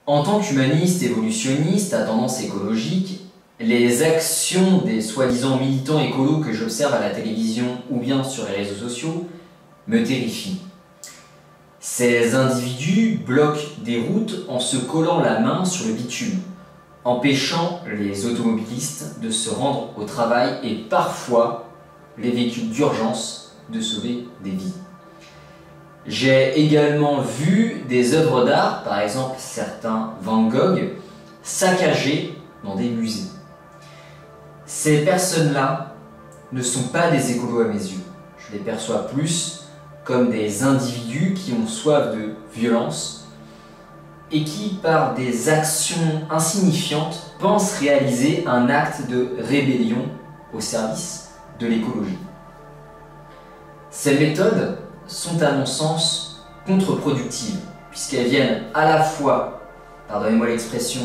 En tant qu'humaniste évolutionniste à tendance écologique, les actions des soi-disant militants écolos que j'observe à la télévision ou bien sur les réseaux sociaux me terrifient. Ces individus bloquent des routes en se collant la main sur le bitume, empêchant les automobilistes de se rendre au travail et parfois les véhicules d'urgence de sauver des vies. J'ai également vu des œuvres d'art, par exemple certains Van Gogh, saccagées dans des musées. Ces personnes-là ne sont pas des écolos à mes yeux. Je les perçois plus comme des individus qui ont soif de violence et qui, par des actions insignifiantes, pensent réaliser un acte de rébellion au service de l'écologie. Ces méthodes sont à mon sens contre-productives, puisqu'elles viennent à la fois, pardonnez-moi l'expression,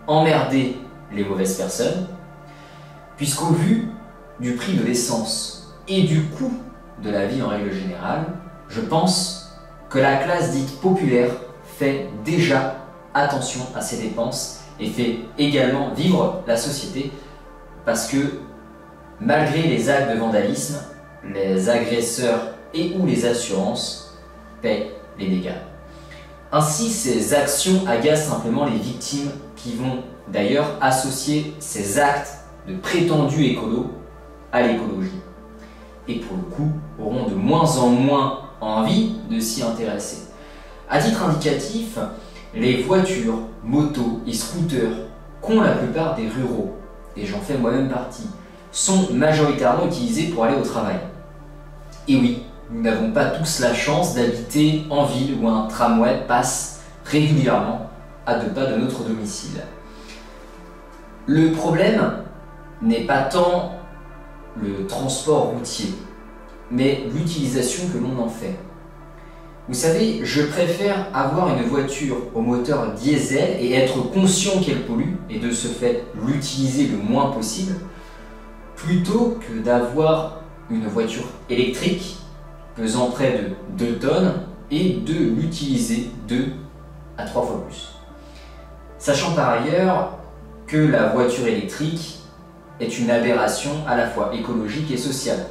emmerder les mauvaises personnes, puisqu'au vu du prix de l'essence et du coût de la vie en règle générale, je pense que la classe dite populaire fait déjà attention à ses dépenses et fait également vivre la société, parce que malgré les actes de vandalisme, les agresseurs et ou les assurances paient les dégâts. Ainsi, ces actions agacent simplement les victimes qui vont d'ailleurs associer ces actes de prétendus écolos à l'écologie. Et pour le coup, auront de moins en moins envie de s'y intéresser. À titre indicatif, les voitures, motos et scooters qu'ont la plupart des ruraux, et j'en fais moi-même partie, sont majoritairement utilisés pour aller au travail. Et oui, nous n'avons pas tous la chance d'habiter en ville où un tramway passe régulièrement à 2 pas de notre domicile. Le problème n'est pas tant le transport routier, mais l'utilisation que l'on en fait. Vous savez, je préfère avoir une voiture au moteur diesel et être conscient qu'elle pollue, et de ce fait l'utiliser le moins possible, plutôt que d'avoir une voiture électrique pesant près de 2 tonnes et de l'utiliser 2 à 3 fois plus. Sachant par ailleurs que la voiture électrique est une aberration à la fois écologique et sociale,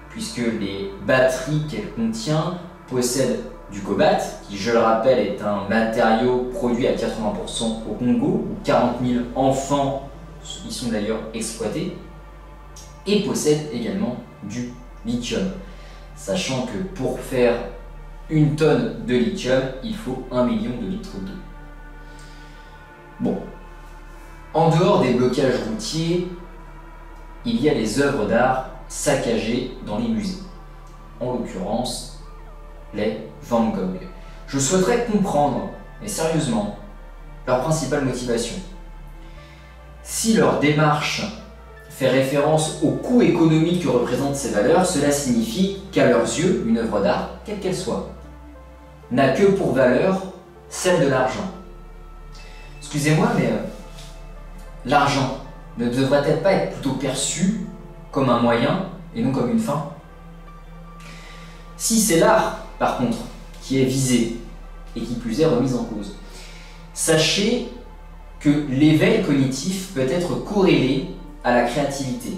puisque les batteries qu'elle contient possèdent du cobalt, qui, je le rappelle, est un matériau produit à 80% au Congo, où 40 000 enfants y sont d'ailleurs exploités, et possèdent également du lithium, sachant que pour faire 1 tonne de lithium, il faut 1 million de litres d'eau. Bon, en dehors des blocages routiers, il y a les œuvres d'art saccagées dans les musées, en l'occurrence les Van Gogh. Je souhaiterais comprendre, mais sérieusement, leur principale motivation. Si leur démarche fait référence au coût économique que représentent ces valeurs, cela signifie qu'à leurs yeux, une œuvre d'art, quelle qu'elle soit, n'a que pour valeur celle de l'argent. Excusez-moi, mais l'argent ne devrait-elle pas être plutôt perçu comme un moyen et non comme une fin? Si c'est l'art, par contre, qui est visé et qui plus est remis en cause, sachez que l'éveil cognitif peut être corrélé à la créativité.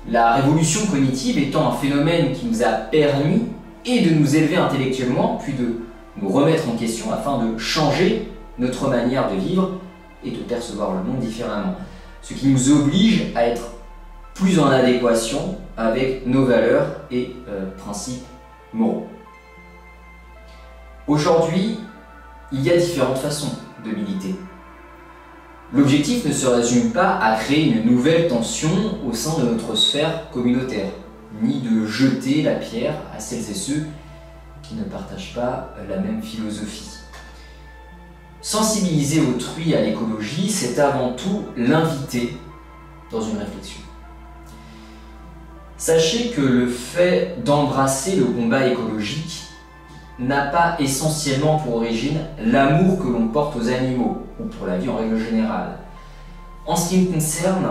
La révolution cognitive étant un phénomène qui nous a permis et de nous élever intellectuellement, puis de nous remettre en question afin de changer notre manière de vivre et de percevoir le monde différemment. Ce qui nous oblige à être plus en adéquation avec nos valeurs et principes moraux. Aujourd'hui, il y a différentes façons de militer. L'objectif ne se résume pas à créer une nouvelle tension au sein de notre sphère communautaire, ni de jeter la pierre à celles et ceux qui ne partagent pas la même philosophie. Sensibiliser autrui à l'écologie, c'est avant tout l'inviter dans une réflexion. Sachez que le fait d'embrasser le combat écologique n'a pas essentiellement pour origine l'amour que l'on porte aux animaux, ou pour la vie en règle générale. En ce qui me concerne,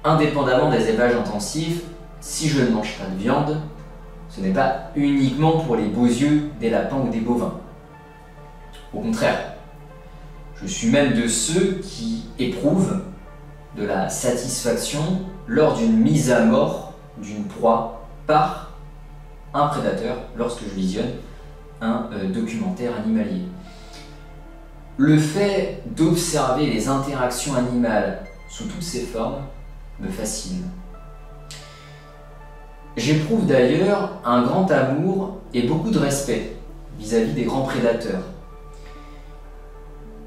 indépendamment des élevages intensifs, si je ne mange pas de viande, ce n'est pas uniquement pour les beaux yeux des lapins ou des bovins. Au contraire, Je suis même de ceux qui éprouvent de la satisfaction lors d'une mise à mort d'une proie par un prédateur lorsque je visionne un documentaire animalier. Le fait d'observer les interactions animales sous toutes ses formes me fascine. J'éprouve d'ailleurs un grand amour et beaucoup de respect vis-à-vis des grands prédateurs.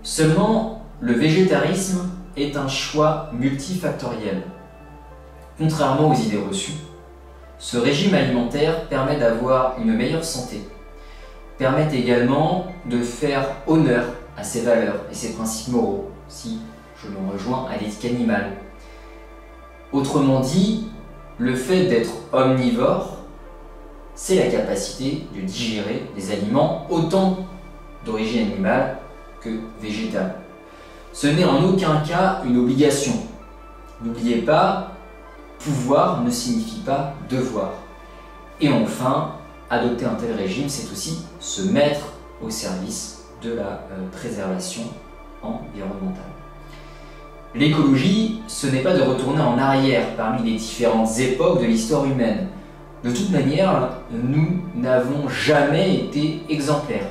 Seulement, le végétarisme est un choix multifactoriel. Contrairement aux idées reçues, ce régime alimentaire permet d'avoir une meilleure santé, permet également de faire honneur à ses valeurs et ses principes moraux, si je me rejoins à l'éthique animale. Autrement dit, le fait d'être omnivore, c'est la capacité de digérer des aliments autant d'origine animale que végétale. Ce n'est en aucun cas une obligation. N'oubliez pas, pouvoir ne signifie pas devoir. Et enfin, adopter un tel régime, c'est aussi se mettre au service de la préservation environnementale. L'écologie, ce n'est pas de retourner en arrière parmi les différentes époques de l'histoire humaine. De toute manière, nous n'avons jamais été exemplaires,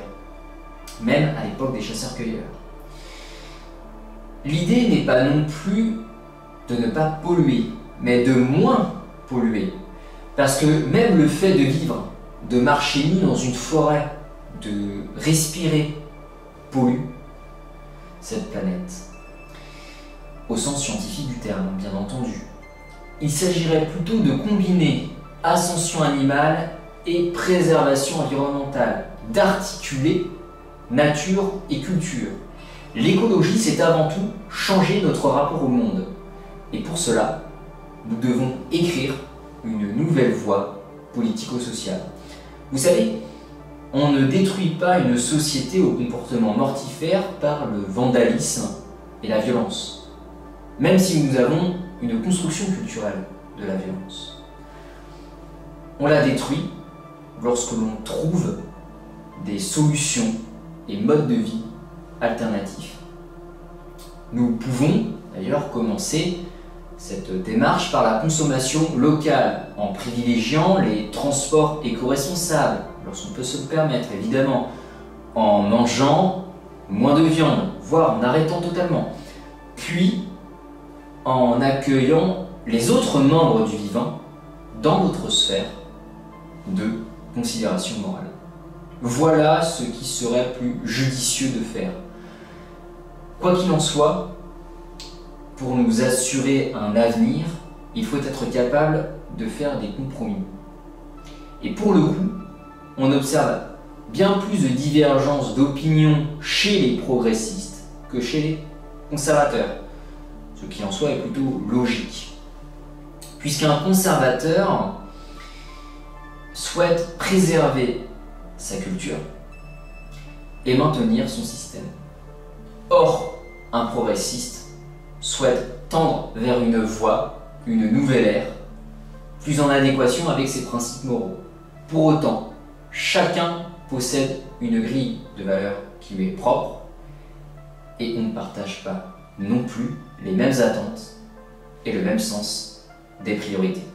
même à l'époque des chasseurs-cueilleurs. L'idée n'est pas non plus de ne pas polluer, mais de moins polluer. Parce que même le fait de vivre, de marcher nu dans une forêt, de respirer, pollue cette planète. Au sens scientifique du terme, bien entendu. Il s'agirait plutôt de combiner ascension animale et préservation environnementale, d'articuler nature et culture. L'écologie, c'est avant tout changer notre rapport au monde. Et pour cela, nous devons écrire une nouvelle voie politico-sociale. Vous savez, on ne détruit pas une société au comportement mortifère par le vandalisme et la violence, même si nous avons une construction culturelle de la violence. On la détruit lorsque l'on trouve des solutions et modes de vie alternatifs. Nous pouvons d'ailleurs commencer cette démarche par la consommation locale, en privilégiant les transports éco-responsables, lorsqu'on peut se le permettre évidemment, en mangeant moins de viande, voire en arrêtant totalement, puis en accueillant les autres membres du vivant dans notre sphère de considération morale. Voilà ce qui serait plus judicieux de faire. Quoi qu'il en soit, pour nous assurer un avenir, il faut être capable de faire des compromis. Et pour le coup, on observe bien plus de divergences d'opinion chez les progressistes que chez les conservateurs, ce qui en soi est plutôt logique. Puisqu'un conservateur souhaite préserver sa culture et maintenir son système. Or, un progressiste souhaite tendre vers une voie, une nouvelle ère, plus en adéquation avec ses principes moraux. Pour autant, chacun possède une grille de valeurs qui lui est propre et on ne partage pas non plus les mêmes attentes et le même sens des priorités.